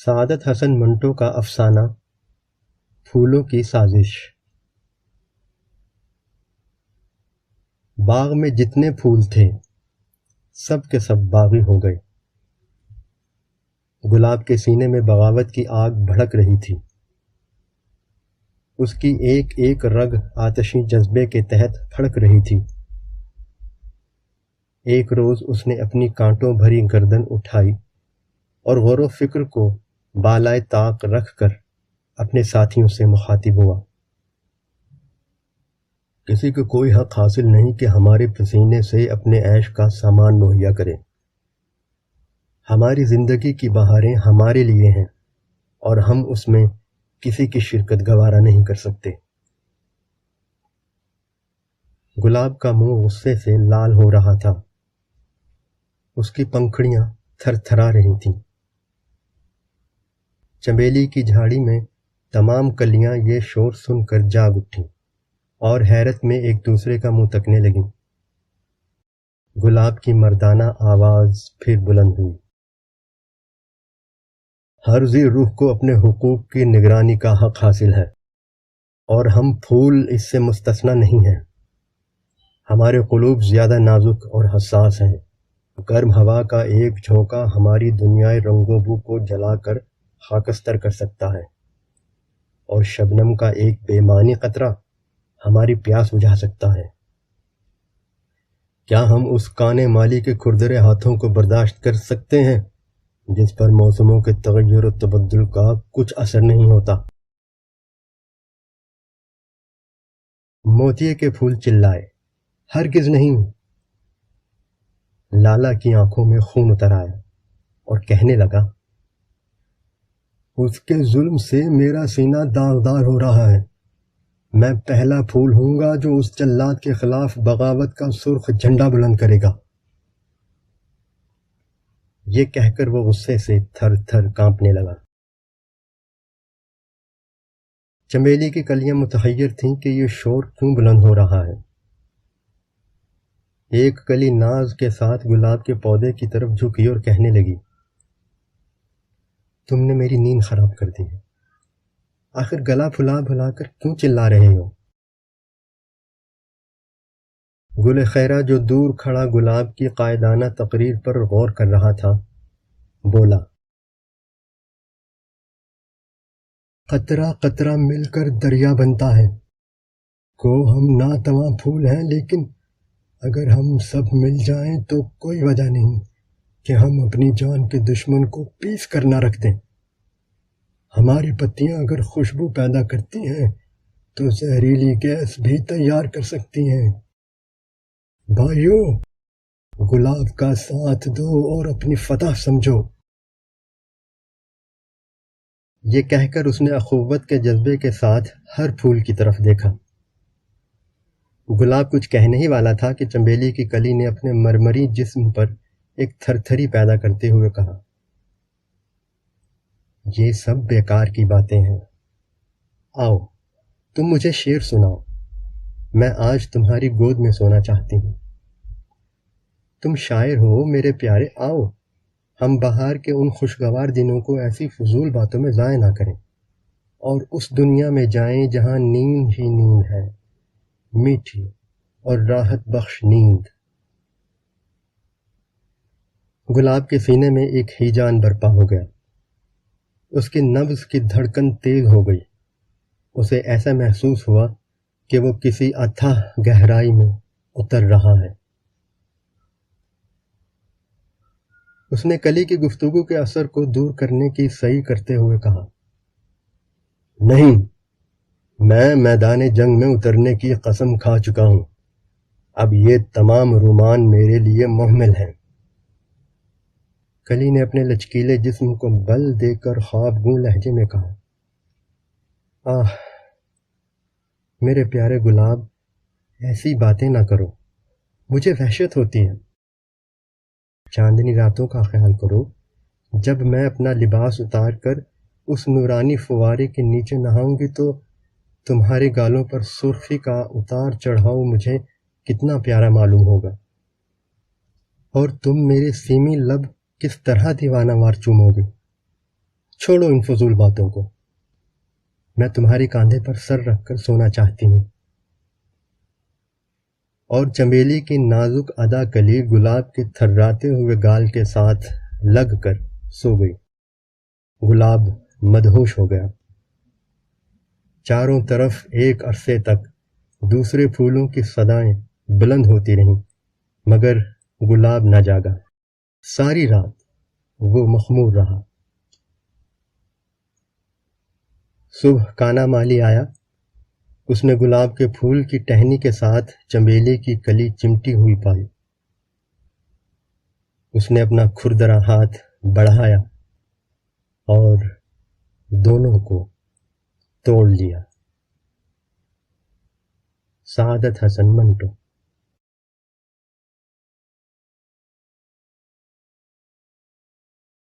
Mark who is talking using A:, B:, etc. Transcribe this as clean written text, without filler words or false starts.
A: سعادت حسن منٹو کا افسانہ پھولوں کی سازش۔ باغ میں جتنے پھول تھے سب کے سب باغی ہو گئے۔ گلاب کے سینے میں بغاوت کی آگ بھڑک رہی تھی۔ اس کی ایک ایک رگ آتشی جذبے کے تحت پھڑک رہی تھی۔ ایک روز اس نے اپنی کانٹوں بھری گردن اٹھائی اور غور و فکر کو بالائے طاق رکھ کر اپنے ساتھیوں سے مخاطب ہوا۔ کسی کو کوئی حق حاصل نہیں کہ ہمارے پسینے سے اپنے عیش کا سامان مہیا کرے۔ ہماری زندگی کی بہاریں ہمارے لیے ہیں اور ہم اس میں کسی کی شرکت گوارا نہیں کر سکتے۔ گلاب کا منہ غصے سے لال ہو رہا تھا۔ اس کی پنکھڑیاں تھر تھرا رہی تھیں۔ چنبیلی کی جھاڑی میں تمام کلیاں یہ شور سن کر جاگ اٹھیں اور حیرت میں ایک دوسرے کا منہ تکنے لگیں۔ گلاب کی مردانہ آواز پھر بلند ہوئی۔ ہر ذی روح کو اپنے حقوق کی نگرانی کا حق حاصل ہے اور ہم پھول اس سے مستثنیٰ نہیں ہیں۔ ہمارے قلوب زیادہ نازک اور حساس ہیں۔ گرم ہوا کا ایک جھونکا ہماری دنیائے رنگ و بو کو جلا کر خاکستر کر سکتا ہے اور شبنم کا ایک بے معنی قطرہ ہماری پیاس بجھا سکتا ہے۔ کیا ہم اس کانے مالی کے کھردرے ہاتھوں کو برداشت کر سکتے ہیں جس پر موسموں کے تغیر و تبدل کا کچھ اثر نہیں ہوتا؟ موتیے کے پھول چلائے، ہرگز نہیں۔ لالا کی آنکھوں میں خون اتر آیا اور کہنے لگا، اس کے ظلم سے میرا سینہ داغدار ہو رہا ہے۔ میں پہلا پھول ہوں گا جو اس جلاد کے خلاف بغاوت کا سرخ جھنڈا بلند کرے گا۔ یہ کہہ کر وہ غصے سے تھر تھر کانپنے لگا۔ چنبیلی کی کلیاں متحیر تھیں کہ یہ شور کیوں بلند ہو رہا ہے۔ ایک کلی ناز کے ساتھ گلاب کے پودے کی طرف جھکی اور کہنے لگی، تم نے میری نیند خراب کر دی ہے۔ آخر گلا پھلا بھلا کر کیوں چلا رہے ہو؟ گل خیرہ جو دور کھڑا گلاب کی قائدانہ تقریر پر غور کر رہا تھا بولا، قطرہ قطرہ مل کر دریا بنتا ہے۔ کو ہم ناتواں پھول ہیں، لیکن اگر ہم سب مل جائیں تو کوئی وجہ نہیں کہ ہم اپنی جان کے دشمن کو پیس کر نہ رکھ دیں۔ ہماری پتیاں اگر خوشبو پیدا کرتی ہیں تو زہریلی گیس بھی تیار کر سکتی ہیں۔ بھائیو، گلاب کا ساتھ دو اور اپنی فتح سمجھو۔ یہ کہہ کر اس نے اخوت کے جذبے کے ساتھ ہر پھول کی طرف دیکھا۔ گلاب کچھ کہنے ہی والا تھا کہ چنبیلی کی کلی نے اپنے مرمری جسم پر ایک تھر تھری پیدا کرتے ہوئے کہا، یہ سب بیکار کی باتیں ہیں۔ آؤ تم مجھے شعر سناؤ، میں آج تمہاری گود میں سونا چاہتی ہوں۔ تم شاعر ہو میرے پیارے، آؤ ہم بہار کے ان خوشگوار دنوں کو ایسی فضول باتوں میں ضائع نہ کریں اور اس دنیا میں جائیں جہاں نیند ہی نیند ہے، میٹھی اور راحت بخش نیند۔ گلاب کے سینے میں ایک ہیجان برپا ہو گیا۔ اس کی نبض کی دھڑکن تیز ہو گئی۔ اسے ایسا محسوس ہوا کہ وہ کسی اتھاہ گہرائی میں اتر رہا ہے۔ اس نے کلی کی گفتگو کے اثر کو دور کرنے کی سعی کرتے ہوئے کہا، نہیں، میں میدان جنگ میں اترنے کی قسم کھا چکا ہوں۔ اب یہ تمام رومان میرے لیے محمل ہیں۔ کلی نے اپنے لچکیلے جسم کو بل دے کر خواب گوں لہجے میں کہا، آہ میرے پیارے گلاب، ایسی باتیں نہ کرو، مجھے وحشت ہوتی ہے۔ چاندنی راتوں کا خیال کرو جب میں اپنا لباس اتار کر اس نورانی فوارے کے نیچے نہاؤں گی تو تمہارے گالوں پر سرخی کا اتار چڑھاؤ مجھے کتنا پیارا معلوم ہوگا، اور تم میرے سیمی لب کس طرح دیوانہ وار چومو گے۔ چھوڑو ان فضول باتوں کو، میں تمہارے کاندھے پر سر رکھ کر سونا چاہتی ہوں۔ اور چمیلی کی نازک ادا کلی گلاب کے تھراتے ہوئے گال کے ساتھ لگ کر سو گئی۔ گلاب مدہوش ہو گیا۔ چاروں طرف ایک عرصے تک دوسرے پھولوں کی صدائیں بلند ہوتی رہیں، مگر گلاب نہ جاگا۔ ساری رات وہ مخمور رہا۔ صبح کانا مالی آیا۔ اس نے گلاب کے پھول کی ٹہنی کے ساتھ چمیلی کی کلی چمٹی ہوئی پائی۔ اس نے اپنا کھردرا ہاتھ بڑھایا اور دونوں کو توڑ لیا۔ سعادت حسن منٹو۔